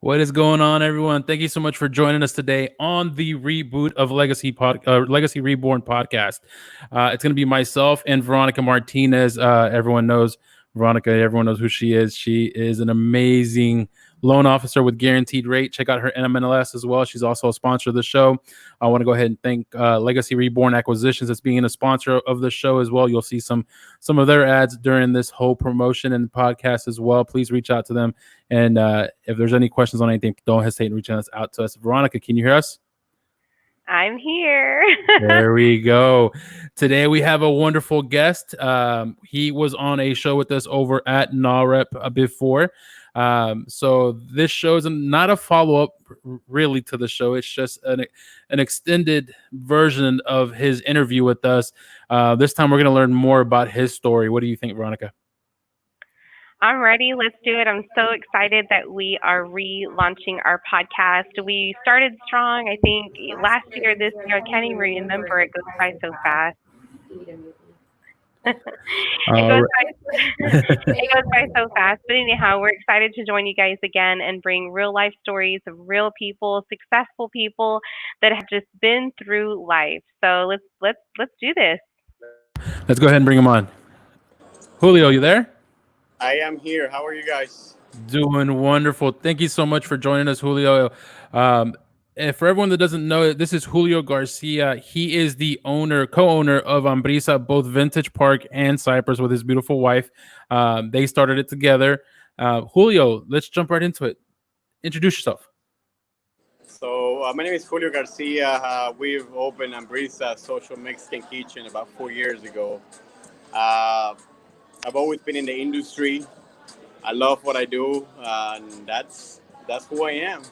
What is going on, everyone? Thank you so much for joining us today on the reboot of Legacy Reborn podcast. It's going to be myself and Veronica Martinez. Everyone knows Veronica. Everyone knows who she is. She is an amazing loan officer with Guaranteed Rate. Check out her NMLS as well. She's also a sponsor of the show. I want to go ahead and thank Legacy Reborn Acquisitions as being a sponsor of the show as well. You'll see some of their ads during this whole promotion and podcast as well. Please reach out to them. And if there's any questions on anything, don't hesitate in reaching out to us. Veronica, can you hear us? I'm here. There we go. Today we have a wonderful guest. He was on a show with us over at NAREP before. So this show is not a follow-up really to the show. It's just an extended version of his interview with us. This time we're going to learn more about his story. What do you think, Veronica? I'm ready. Let's do it. I'm so excited that we are relaunching our podcast. We started strong, I think, last year, this year. I can't even remember. It goes by so fast. it goes by so fast. But anyhow, we're excited to join you guys again and bring real life stories of real people, successful people that have just been through life. So let's do this. Let's go ahead and bring him on. Julio, you there? I am here. How are you guys? Doing wonderful. Thank you so much for joining us, Julio. And for everyone that doesn't know, this is Julio Garcia. He is the co-owner of Ambriza, both Vintage Park and Cypress, with his beautiful wife. They started it together. Julio, let's jump right into it. Introduce yourself. So my name is Julio Garcia. We've opened Ambriza Social Mexican Kitchen about 4 years ago. I've always been in the industry. I love what I do, and that's who I am.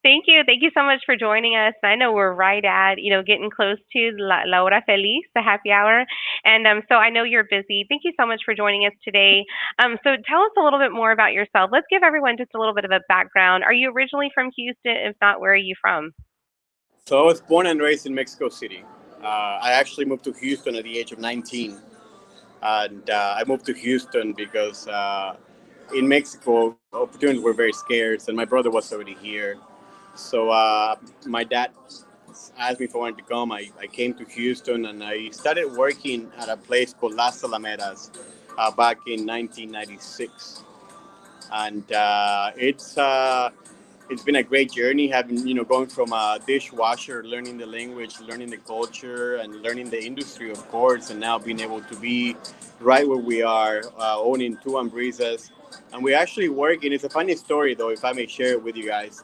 Thank you. Thank you so much for joining us. I know we're right at, getting close to La Hora Feliz, the happy hour. And so I know you're busy. Thank you so much for joining us today. So tell us a little bit more about yourself. Let's give everyone just a little bit of a background. Are you originally from Houston? If not, where are you from? So I was born and raised in Mexico City. I actually moved to Houston at the age of 19. And I moved to Houston because in Mexico, opportunities were very scarce, and my brother was already here. So my dad asked me if I wanted to come. I came to Houston, and I started working at a place called Las Alamedas back in 1996. And it's been a great journey, going from a dishwasher, learning the language, learning the culture, and learning the industry, of course, and now being able to be right where we are, owning two Ambrizas. And we're actually working. It's a funny story, though, if I may share it with you guys.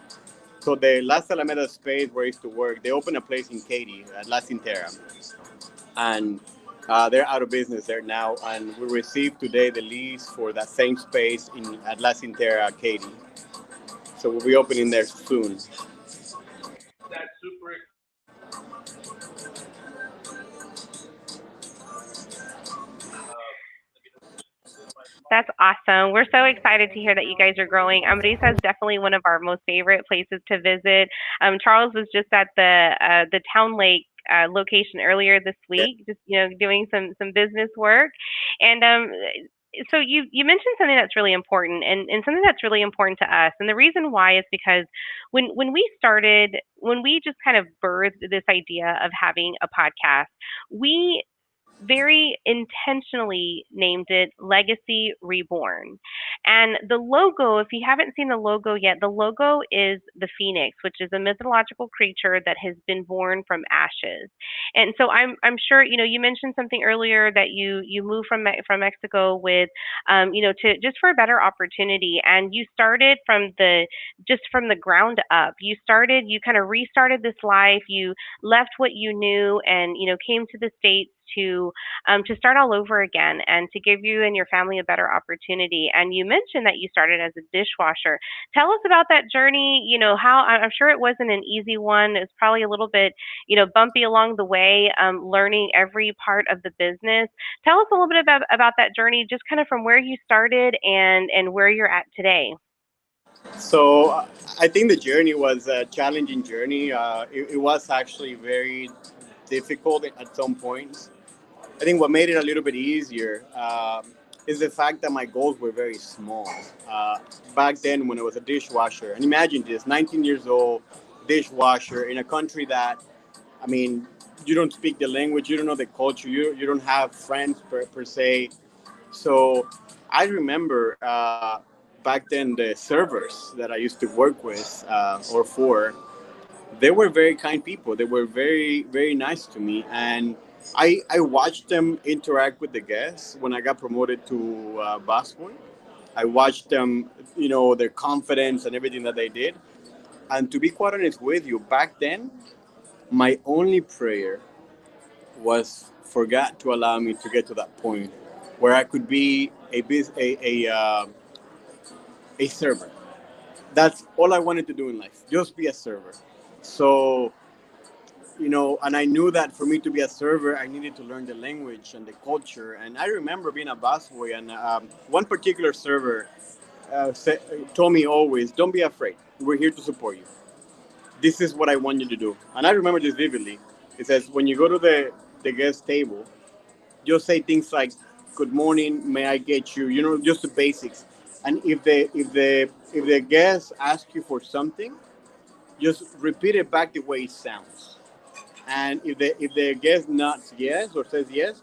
So the Las Alameda space where I used to work, they opened a place in Katy at La Cintera. And they're out of business there now. And we received today the lease for that same space at La Cintera, Katy. So we'll be opening there soon. That's super. That's awesome. We're so excited to hear that you guys are growing. Ambriza is definitely one of our most favorite places to visit. Charles was just at the Town Lake location earlier this week, just doing some business work, and so you mentioned something that's really important and something that's really important to us. And the reason why is because when we just kind of birthed this idea of having a podcast, we very intentionally named it Legacy Reborn. And the logo, if you haven't seen the logo yet, the logo is the phoenix, which is a mythological creature that has been born from ashes. And so I'm sure you mentioned something earlier that you moved from Mexico with to just for a better opportunity, and you started from the ground up. You kind of restarted this life. You left what you knew and came to the States to start all over again and to give you and your family a better opportunity. And you mentioned that you started as a dishwasher. Tell us about that journey. How I'm sure it wasn't an easy one. It's probably a little bit bumpy along the way, learning every part of the business. Tell us a little bit about that journey, just kind of from where you started and where you're at today. So I think the journey was a challenging journey. It was actually very difficult at some points. I think what made it a little bit easier, is the fact that my goals were very small. Back then, when I was a dishwasher, and imagine this: 19 years old, dishwasher in a country that, I mean, you don't speak the language, you don't know the culture, you don't have friends per se. So I remember back then the servers that I used to work with or for, they were very kind people. They were very, very nice to me. And I watched them interact with the guests when I got promoted to busboy. I watched them, their confidence and everything that they did. And to be quite honest with you, back then, my only prayer was for God to allow me to get to that point where I could be a server. That's all I wanted to do in life, just be a server. So, and I knew that for me to be a server, I needed to learn the language and the culture. And I remember being a busboy, and one particular server told me always, "Don't be afraid. We're here to support you. This is what I want you to do." And I remember this vividly. It says, when you go to the guest table, just say things like, "Good morning, may I get you?" Just the basics. And if the guest asks you for something, just repeat it back the way it sounds. And if the guest nods yes or says yes,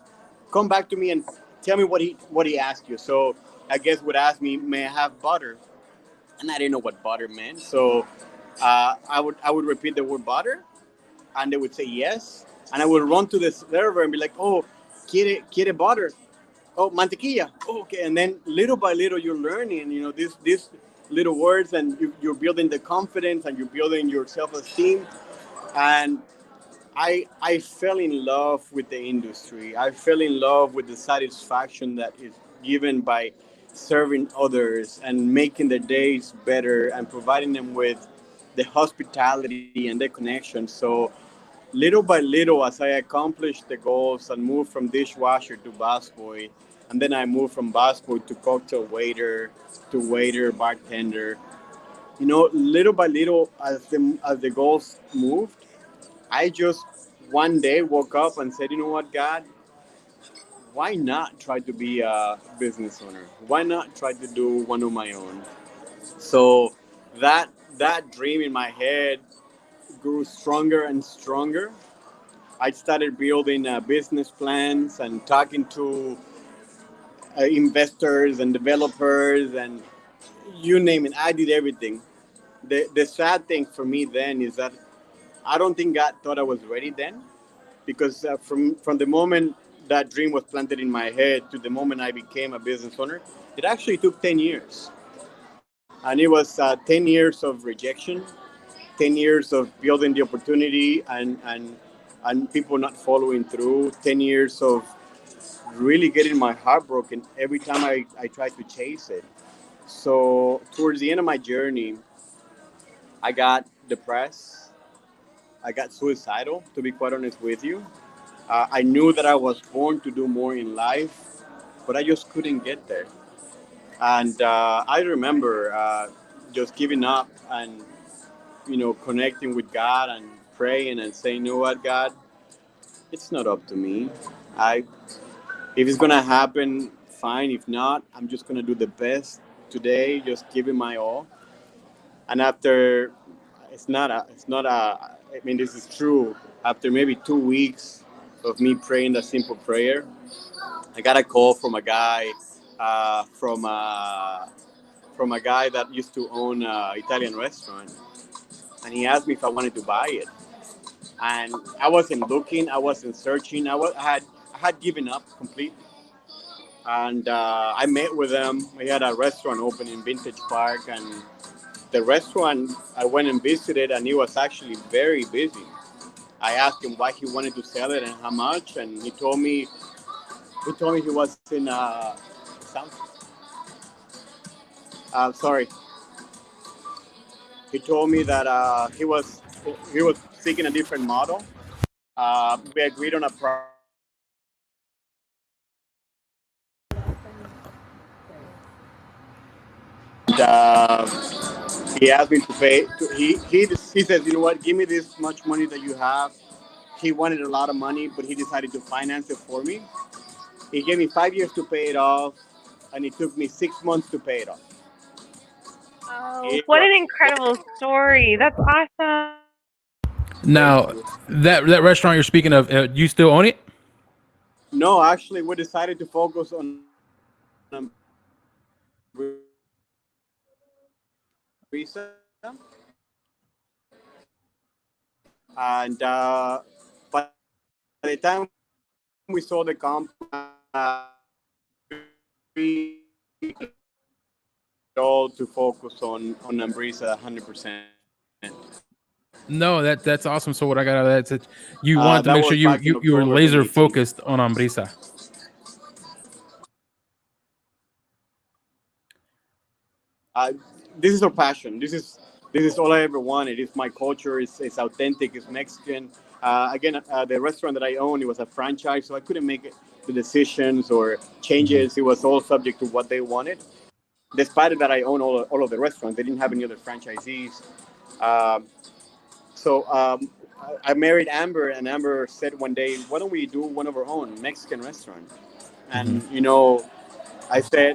come back to me and tell me what he asked you. So I guess would ask me, "May I have butter?" And I didn't know what butter meant. So I would repeat the word butter, and they would say yes, and I would run to the server and be like, "Oh, quiere butter? Oh, mantequilla. Oh, okay." And then little by little, you're learning, these little words, and you're building the confidence and you're building your self-esteem. And I fell in love with the industry. I fell in love with the satisfaction that is given by serving others and making their days better and providing them with the hospitality and the connection. So little by little, as I accomplished the goals and moved from dishwasher to busboy, and then I moved from busboy to cocktail waiter, to waiter, bartender. Little by little, as the goals moved, I just one day woke up and said, "You know what, God? Why not try to be a business owner? Why not try to do one of my own?" So that dream in my head grew stronger and stronger. I started building business plans and talking to investors and developers and you name it. I did everything. The sad thing for me then is that I don't think God thought I was ready then, because from the moment that dream was planted in my head to the moment I became a business owner, it actually took 10 years. And it was 10 years of rejection, 10 years of building the opportunity and people not following through, 10 years of really getting my heart broken every time I tried to chase it. So towards the end of my journey, I got depressed. I got suicidal, to be quite honest with you. I knew that I was born to do more in life, but I just couldn't get there. And I remember just giving up and connecting with God and praying and saying, "You know what, God, it's not up to me. I If it's gonna happen, fine. If not, I'm just gonna do the best today, just giving my all." And after, I mean, this is true. After maybe 2 weeks of me praying that simple prayer, I got a call from a guy, from a guy that used to own an Italian restaurant, and he asked me if I wanted to buy it. And I wasn't looking, I wasn't searching, I had given up completely. And I met with him. We had a restaurant open in Vintage Park, and the restaurant I went and visited, and he was actually very busy. I asked him why he wanted to sell it and how much, and he told me he was in sorry. He told me that he was seeking a different model. We agreed on a price, and he asked me to pay. He says, "You know what? Give me this much money that you have." He wanted a lot of money, but he decided to finance it for me. He gave me 5 years to pay it off. and it took me 6 months to pay it off. Oh, It what was an incredible story. That's awesome. thank Now, you. that restaurant you're speaking of, you still own it? No, actually, we decided to focus on Ambriza, and by the time we sold the company, all to focus on Ambriza 100%. No, that's awesome. So what I got out of that is that you That wanted to was make sure back in you October were laser 2018. focused on Ambrisa. Uh, this is our passion. This is all I ever wanted. It's my culture. It's authentic. It's Mexican. Again, the restaurant that I own, it was a franchise, so I couldn't make the decisions or Mhm. changes. It was all subject to what they wanted. Despite that, I own all of the restaurants. They didn't have any other franchisees. Um, so I married Amber, and Amber said one day, "Why don't we do one of our own Mexican restaurant?" Mhm. And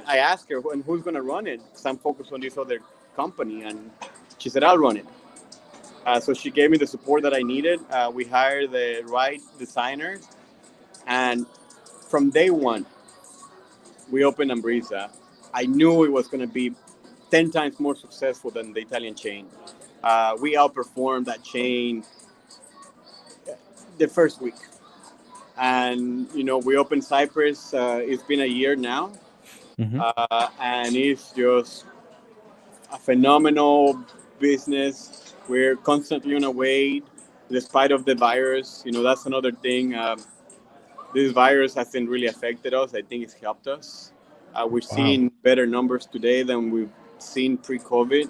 I asked her, "And who's going to run it? Because I'm focused on this other company." And she said, "I'll run it." So she gave me the support that I needed. We hired the right designer, and from day one, we opened Ambriza. I knew it was going to be 10 times more successful than the Italian chain. We outperformed that chain the first week. And, we opened Cypress. It's been a year now. Mhm. And it's just a phenomenal business. We're constantly on a wait, despite of the virus. That's another thing. This virus hasn't really affected us. I think it's helped us. We're Wow. seeing better numbers today than we've seen pre-COVID.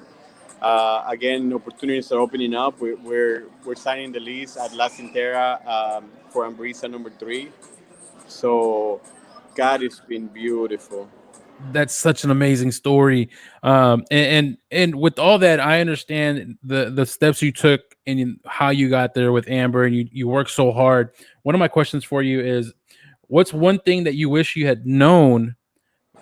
Again, opportunities are opening up. We're signing the lease at La Cintera for Ambrisa number 3. So, God, it's been beautiful. That's such an amazing story. And with all that, I understand the steps you took and how you got there with Amber, and you worked so hard. One of my questions for you is, what's one thing that you wish you had known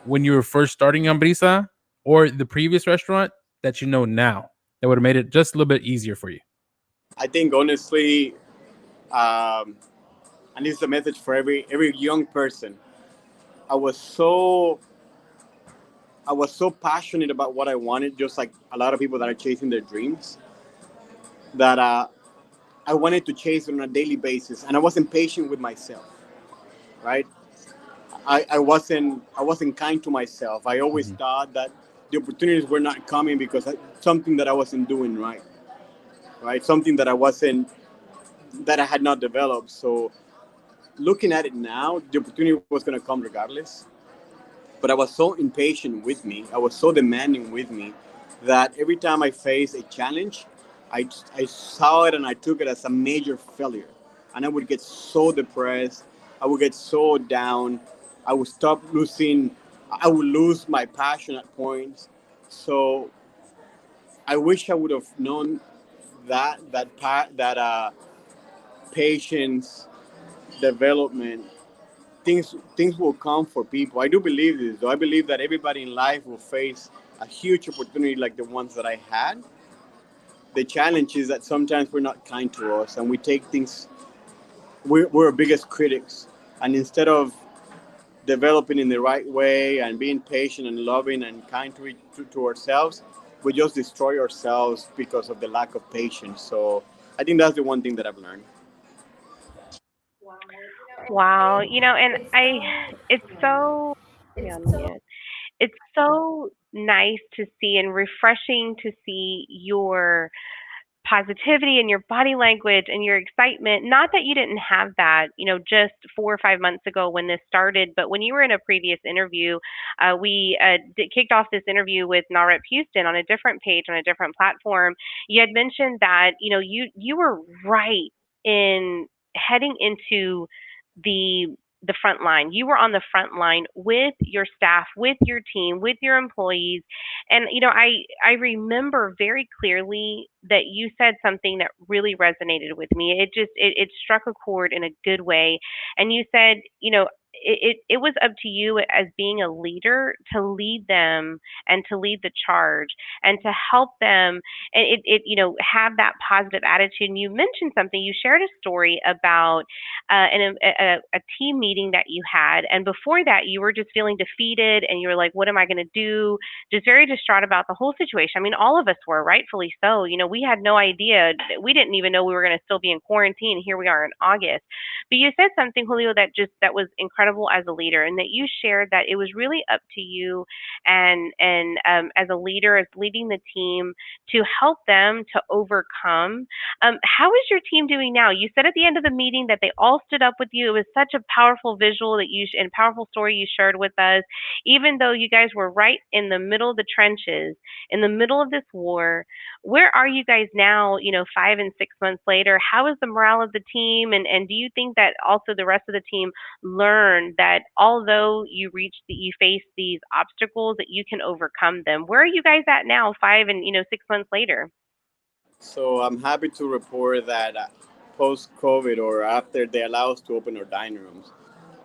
when you were first starting Ambrisa or the previous restaurant that you know now that would have made it just a little bit easier for you? I think honestly, um, and this is a message for every young person. I was so I was so passionate about what I wanted, just like a lot of people that are chasing their dreams, that I wanted to chase it on a daily basis, and I wasn't patient with myself. Right? I wasn't kind to myself. I always Mhm. thought that the opportunities were not coming because something that I wasn't doing right. Right? Something that I had not developed. So looking at it now, the opportunity was going to come regardless. But I was so impatient with me. I was so demanding with me that every time I faced a challenge, I saw it and I took it as a major failure. And I would get so depressed. I would get so down. I would stop losing. I would lose my passion at points. So I wish I would have known that patience, development, things will come for people. I do believe this, though. I believe that everybody in life will face a huge opportunity like the ones that I had. The challenge is that sometimes we're not kind to us, and we take things. We're our biggest critics, and instead of developing in the right way and being patient and loving and kind to ourselves, we just destroy ourselves because of the lack of patience. So I think that's the one thing that I've learned. Wow. And it's so, put me on mute. It's so nice to see and refreshing to see your positivity and your body language and your excitement. Not that you didn't have that, just 4 or 5 months ago when this started, but when you were in a previous interview, we kicked off this interview with Narep Houston on a different page on a different platform. You had mentioned that you were right in heading into the the front line. You were on the front line with your staff, with your team, with your employees, and I remember very clearly that you said something that really resonated with me. It struck a chord in a good way. And you said, it was up to you as being a leader to lead them and to lead the charge and to help them, and it have that positive attitude. And you mentioned something. You shared a story about a team meeting that you had, and before that, you were just feeling defeated, and you were like, "What am I going to do?" Just very distraught about the whole situation. I mean, all of us were, rightfully so. We had no idea. We didn't even know we were going to still be in quarantine. Here we are in August. But you said something, Julio, that was incredible as a leader, and that you shared that it was really up to you and as a leader, as leading the team, to help them to overcome. How is your team doing now? You said at the end of the meeting that they all stood up with you. It was such a powerful visual that and powerful story you shared with us. Even though you guys were right in the middle of the trenches, in the middle of this war, where are you guys now, 5 and 6 months later? How is the morale of the team? And do you think that also the rest of the team learned that although you face these obstacles, that you can overcome them? Where are you guys at now, 5 and 6 months later? So I'm happy to report that post COVID or after they allow us to open our dining rooms,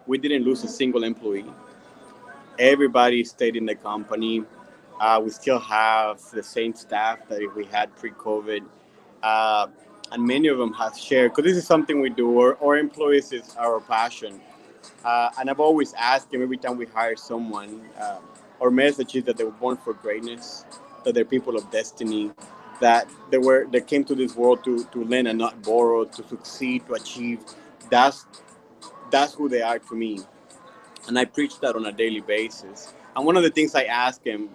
we didn't lose a single employee. Everybody stayed in the company. We still have the same staff that we had pre-COVID, uh, and many of them have shared because this is something we do. Our employees is our passion, and I've always asked them every time we hire someone. Our message is that they were born for greatness, that they're people of destiny, that they came to this world to learn and not borrow, to succeed, to achieve. That's that's who they are to me, and I preach that on a daily basis. And one of the things I ask him,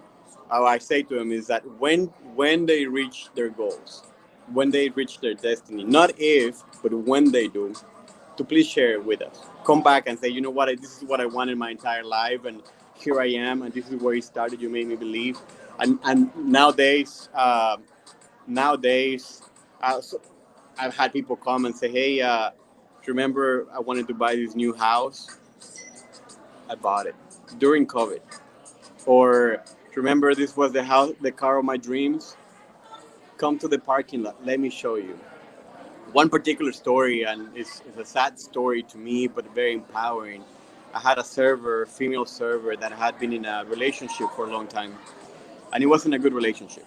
or I say to him, is that when they reach their goals, when they reach their destiny, not if, but when they do, to please share it with us. Come back and say, you know what, this is what I wanted my entire life, and here I am, and this is where it started. You made me believe, and nowadays, so I've had people come and say, hey, remember I wanted to buy this new house? I bought it during COVID. Or remember this was the car of my dreams? Come to the parking lot. Let me show you. One particular story, and it's a sad story to me, but very empowering. I had a female server, that had been in a relationship for a long time, and it wasn't a good relationship.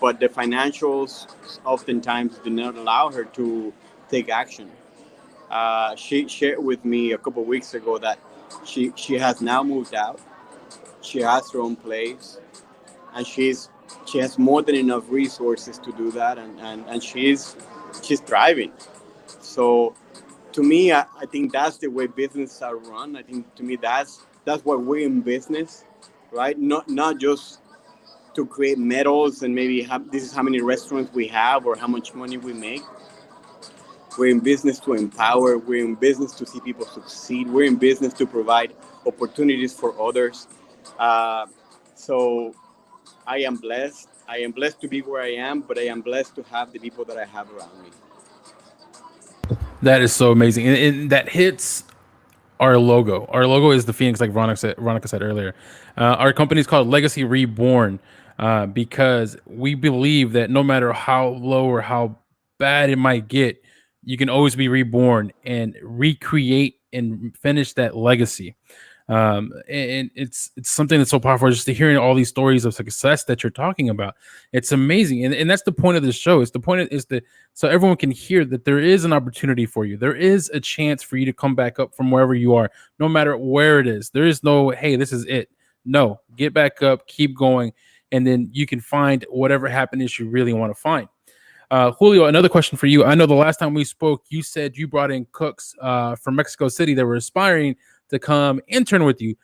But the financials oftentimes did not allow her to take action. She shared with me a couple of weeks ago that she has now moved out. She has her own place, and she has more than enough resources to do that, and she's thriving. So to me, I think that's the way business are run. I think to me that's why we're in business, right? Not just to create medals and maybe this is how many restaurants we have or how much money we make. We're in business to empower. We're in business to see people succeed. We're in business to provide opportunities for others. Uh, so I am blessed. I am blessed to be where I am, but I am blessed to have the people that I have around me. That is so amazing, and that hits our logo. Our logo is the Phoenix, like Veronica said earlier. Our company is called Legacy Reborn because we believe that no matter how low or how bad it might get, you can always be reborn and recreate and finish that legacy. And it's something that's so powerful, just to hearing all these stories of success that you're talking about. It's amazing, and that's the point of this show. It's the point is the so everyone can hear that there is an opportunity for you. There is a chance for you to come back up from wherever you are, no matter where it is. There is no, hey, this is it. No, get back up, keep going, and then you can find whatever happiness you really want to find. Julio, another question for you. I know the last time we spoke, you said you brought in cooks from Mexico City that were aspiring to come intern with you.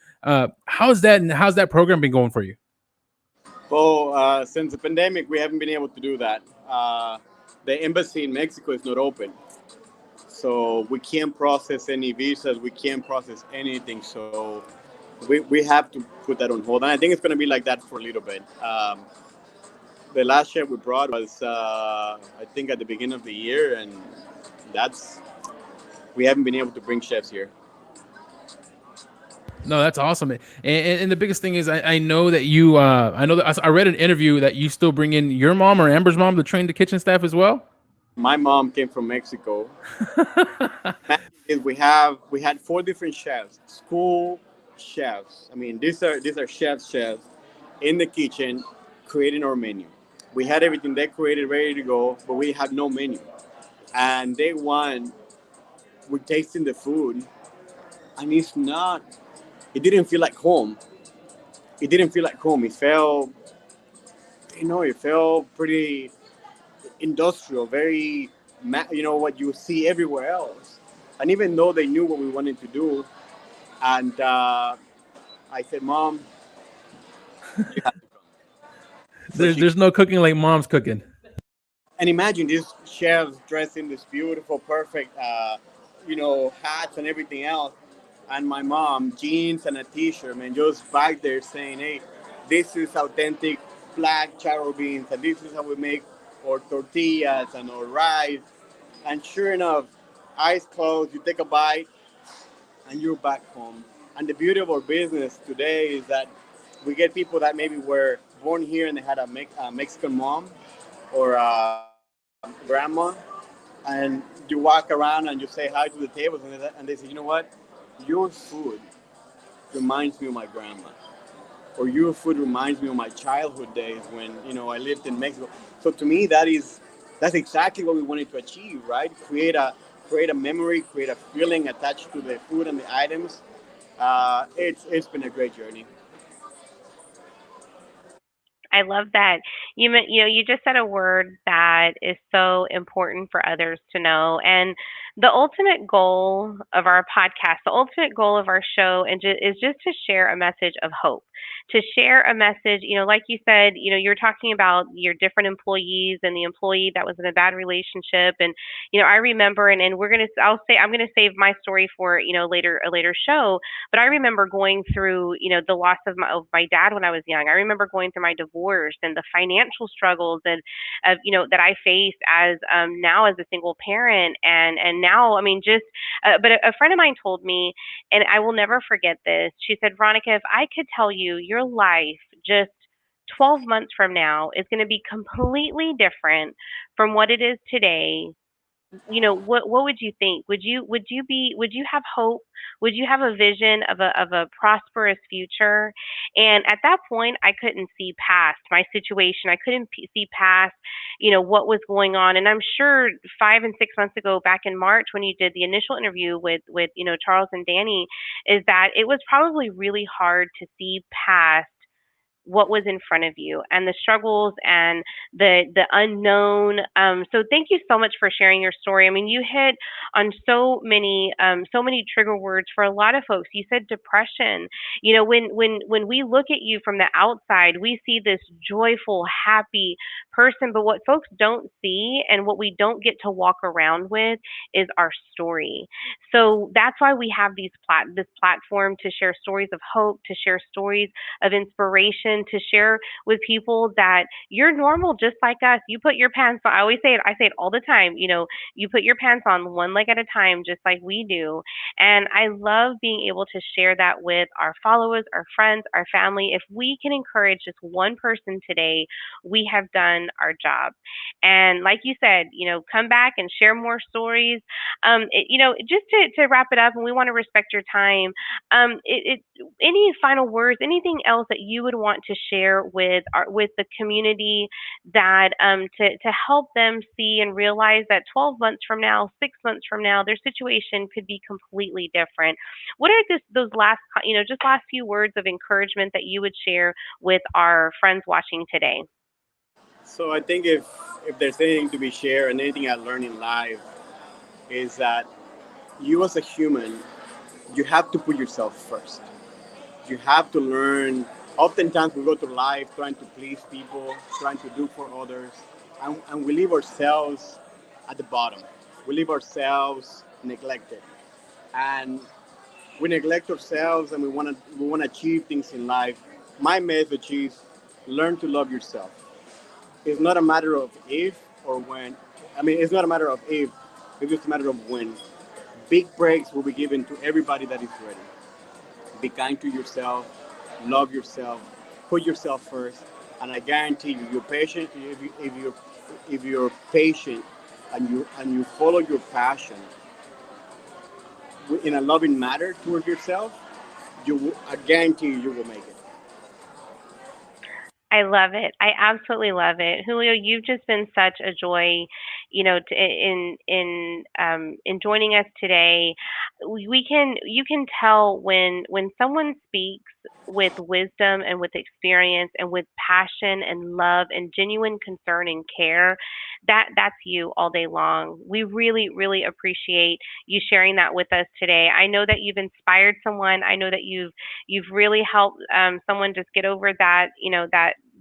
How's that, and how's that program been going for you? Well, since the pandemic, we haven't been able to do that. The embassy in Mexico is not open, so we can't process any visas. We can't process anything. So we have to put that on hold, and I think it's going to be like that for a little bit. The last chef we brought was, I think, at the beginning of the year, and that's we haven't been able to bring chefs here. No, that's awesome. And the biggest thing is, I know that you, I know that I read an interview that you still bring in your mom or Amber's mom to train the kitchen staff as well. My mom came from Mexico. Imagine this, we had four different chefs, school chefs. I mean, these are chefs in the kitchen creating our menu. We had everything decorated, ready to go, but we had no menu. And day one, we're tasting the food, and it's not. It didn't feel like home. It didn't feel like home. It felt, it felt pretty industrial, very, what you see everywhere else. And even though they knew what we wanted to do, and I said, "Mom, you have to come." So she There's no cooking like mom's cooking. and imagine these chefs dressed in this beautiful, perfect, hats and everything else, and my mom jeans and a t-shirt, man, just back there saying, "Hey, this is authentic black charro beans, and this is how we make our tortillas and our rice." And sure enough, eyes closed, you take a bite, and you're back home. And the beauty of our business today is that we get people that maybe were born here and they had a Mexican mom or grandma, and you walk around and you say hi to the tables, and they say, "You know what? Your food reminds me of my grandma, or your food reminds me of my childhood days when I lived in Mexico." So to me, that's exactly what we wanted to achieve, right? Create a memory, create a feeling attached to the food and the items. It's been a great journey. I love that. You just said a word that is so important for others to know. And the ultimate goal of our podcast, the ultimate goal of our show, is just to share a message of hope. To share a message, like you said, you're talking about your different employees and the employee that was in a bad relationship. And I remember, and I'm gonna save my story for later, a later show. But I remember going through, the loss of my dad when I was young. I remember going through my divorce and the financial struggles and that I face as now as a single parent, and now, I mean, just but a friend of mine told me, and I will never forget this. She said, "Veronica, if I could tell you your life just 12 months from now is going to be completely different from what it is today, what would you think? Would you have hope? Would you have a vision of a prosperous future?" And at that point, I couldn't see past my situation. I couldn't see past what was going on. And I'm sure 5 and 6 months ago, back in March, when you did the initial interview with Charles and Danny, is that it was probably really hard to see past what was in front of you and the struggles and the unknown. So thank you so much for sharing your story. I mean, you hit on so many trigger words for a lot of folks. You said depression. When we look at you from the outside, we see this joyful, happy person, but what folks don't see and what we don't get to walk around with is our story. So that's why we have this platform to share stories of hope, to share stories of inspiration, to share with people that you're normal just like us. You put your pants on. I say it all the time. You put your pants on one leg at a time, just like we do. And I love being able to share that with our followers, our friends, our family. If we can encourage just one person today, we have done our job. And like you said, come back and share more stories. Just to wrap it up, and we want to respect your time. Any final words, anything else that you would want to share with the community, that to help them see and realize that 12 months from now, 6 months from now, their situation could be completely different. What are those just last few words of encouragement that you would share with our friends watching today? So I think if there's anything to be shared and anything I learned in life is that you as a human, you have to put yourself first. You have to learn. Oftentimes we go through life trying to please people, trying to do for others, and we leave ourselves at the bottom. We leave ourselves neglected, and we neglect ourselves, and we want to achieve things in life. My message is learn to love yourself. It's not a matter of if or when. I mean, it's not a matter of if. It's just a matter of when. Big breaks will be given to everybody that is ready. Be kind to yourself, love yourself, put yourself first, and I guarantee you, you're patient. If you're patient, and you follow your passion in a loving manner toward yourself, I guarantee you will make it. I love it. I absolutely love it. Julio, you've just been such a joy, in joining us today. We can you can tell when someone speaks with wisdom and with experience and with passion and love and genuine concern and care, that's you all day long. We really, really appreciate you sharing that with us today. I know that you've inspired someone. I know that you've really helped someone just get over that,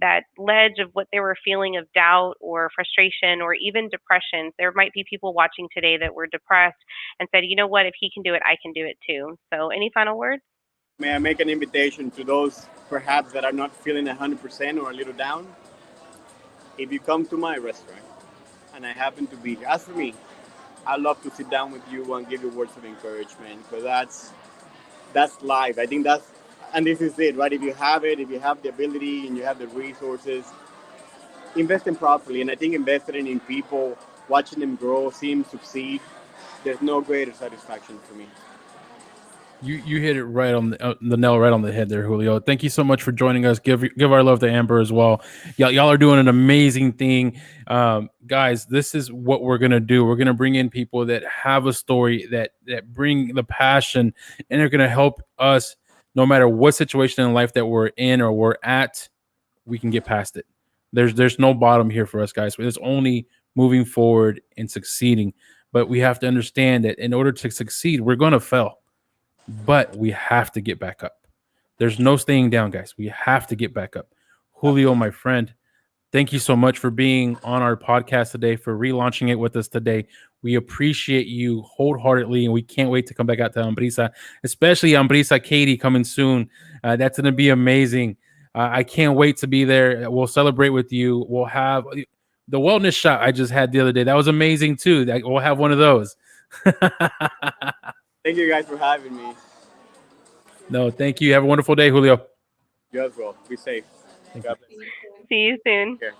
that ledge of what they were feeling of doubt or frustration or even depression. There might be people watching today that were depressed and said, you know what, if he can do it, I can do it too. So, any final words? May I make an invitation to those perhaps that are not feeling 100% or a little down? If you come to my restaurant and I happen to be here, as for me, I love to sit down with you and give you words of encouragement because that's life. I think that's and this is it, right? If you have it, if you have the ability and you have the resources, invest in properly. And I think investing in people, watching them grow, seeing them succeed, there's no greater satisfaction for me. You hit it right on the nail right on the head there, Julio. Thank you so much for joining us. Give our love to Amber as well. Y'all are doing an amazing thing, guys. This is what we're gonna do. We're gonna bring in people that have a story that bring the passion, and they're gonna help us no matter what situation in life that we're in or we're at. We can get past it. There's no bottom here for us, guys. It's only moving forward and succeeding. But we have to understand that in order to succeed, we're gonna fail, but we have to get back up. There's no staying down, guys. We have to get back up. Julio, my friend, thank you so much for being on our podcast today, for relaunching it with us today. We appreciate you wholeheartedly, and we can't wait to come back out to Ambriza, especially Ambriza Katie coming soon. That's going to be amazing. I can't wait to be there. We'll celebrate with you. We'll have the wellness shot I just had the other day. That was amazing too. We'll have one of those. Thank you guys for having me. No, thank you. Have a wonderful day, Julio. You as well. Be safe. Thank God you. bless. See you soon. Take care.